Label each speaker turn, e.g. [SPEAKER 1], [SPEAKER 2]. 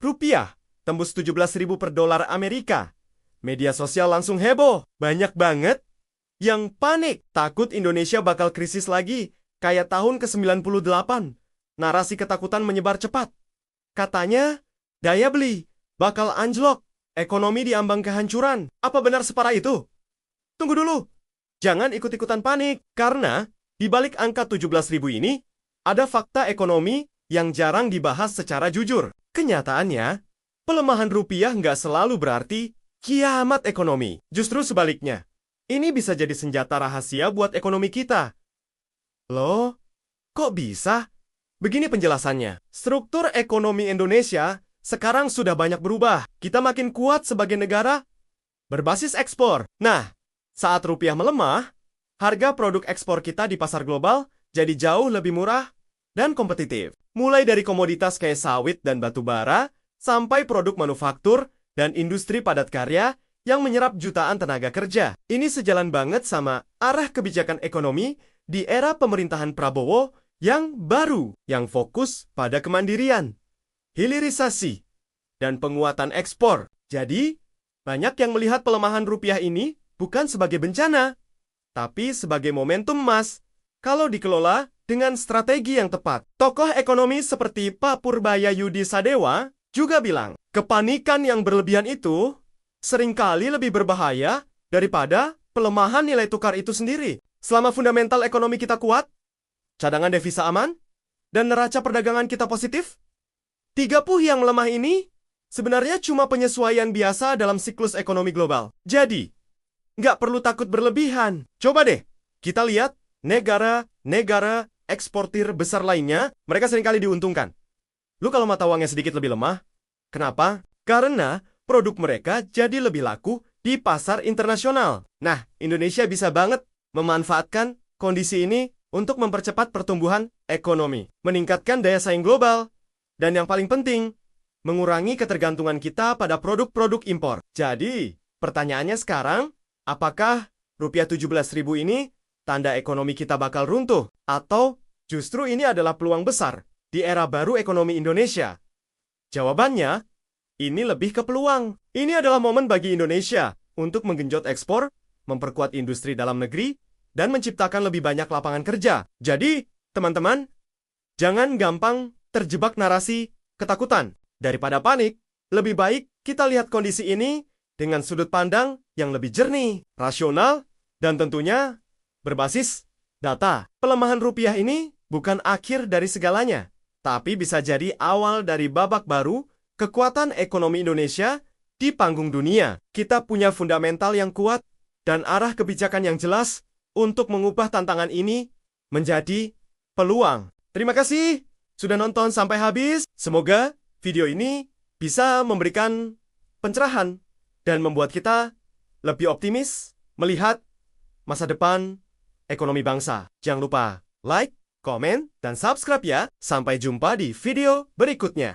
[SPEAKER 1] Rupiah tembus 17.000 per dolar Amerika. Media sosial langsung heboh. Banyak banget yang panik. Takut Indonesia bakal krisis lagi. Kayak tahun ke-98. Narasi ketakutan menyebar cepat. Katanya, daya beli bakal anjlok. Ekonomi diambang kehancuran. Apa benar separah itu? Tunggu dulu. Jangan ikut-ikutan panik. Karena di balik angka 17.000 ini, ada fakta ekonomi yang jarang dibahas secara jujur. Kenyataannya, pelemahan rupiah nggak selalu berarti kiamat ekonomi. Justru sebaliknya, ini bisa jadi senjata rahasia buat ekonomi kita. Loh, kok bisa? Begini penjelasannya. Struktur ekonomi Indonesia sekarang sudah banyak berubah. Kita makin kuat sebagai negara berbasis ekspor. Nah, saat rupiah melemah, harga produk ekspor kita di pasar global jadi jauh lebih murah dan kompetitif. Mulai dari komoditas kayak sawit dan batu bara, sampai produk manufaktur dan industri padat karya yang menyerap jutaan tenaga kerja. Ini sejalan banget sama arah kebijakan ekonomi di era pemerintahan Prabowo yang baru, yang fokus pada kemandirian, hilirisasi, dan penguatan ekspor. Jadi, banyak yang melihat pelemahan rupiah ini bukan sebagai bencana, tapi sebagai momentum emas kalau dikelola dengan strategi yang tepat. Tokoh ekonomi seperti Pak Purbayayudi Sadewa juga bilang, kepanikan yang berlebihan itu seringkali lebih berbahaya daripada pelemahan nilai tukar itu sendiri. Selama fundamental ekonomi kita kuat, cadangan devisa aman, dan neraca perdagangan kita positif, 30 yang melemah ini sebenarnya cuma penyesuaian biasa dalam siklus ekonomi global. Jadi, nggak perlu takut berlebihan. Coba deh, kita lihat negara-negara eksportir besar lainnya, mereka seringkali diuntungkan. Lu kalau mata uangnya sedikit lebih lemah, kenapa? Karena produk mereka jadi lebih laku di pasar internasional. Nah, Indonesia bisa banget memanfaatkan kondisi ini untuk mempercepat pertumbuhan ekonomi, meningkatkan daya saing global, dan yang paling penting, mengurangi ketergantungan kita pada produk-produk impor. Jadi, pertanyaannya sekarang, apakah rupiah 17.000 ini tanda ekonomi kita bakal runtuh? Atau justru ini adalah peluang besar di era baru ekonomi Indonesia? Jawabannya, ini lebih ke peluang. Ini adalah momen bagi Indonesia untuk menggenjot ekspor, memperkuat industri dalam negeri, dan menciptakan lebih banyak lapangan kerja. Jadi, teman-teman, jangan gampang terjebak narasi ketakutan. Daripada panik, lebih baik kita lihat kondisi ini dengan sudut pandang yang lebih jernih, rasional, dan tentunya berbasis data. Pelemahan rupiah ini bukan akhir dari segalanya, tapi bisa jadi awal dari babak baru kekuatan ekonomi Indonesia di panggung dunia. Kita punya fundamental yang kuat dan arah kebijakan yang jelas untuk mengubah tantangan ini menjadi peluang. Terima kasih sudah nonton sampai habis. Semoga video ini bisa memberikan pencerahan dan membuat kita lebih optimis melihat masa depan ekonomi bangsa. Jangan lupa like, komen, dan subscribe ya. Sampai jumpa di video berikutnya.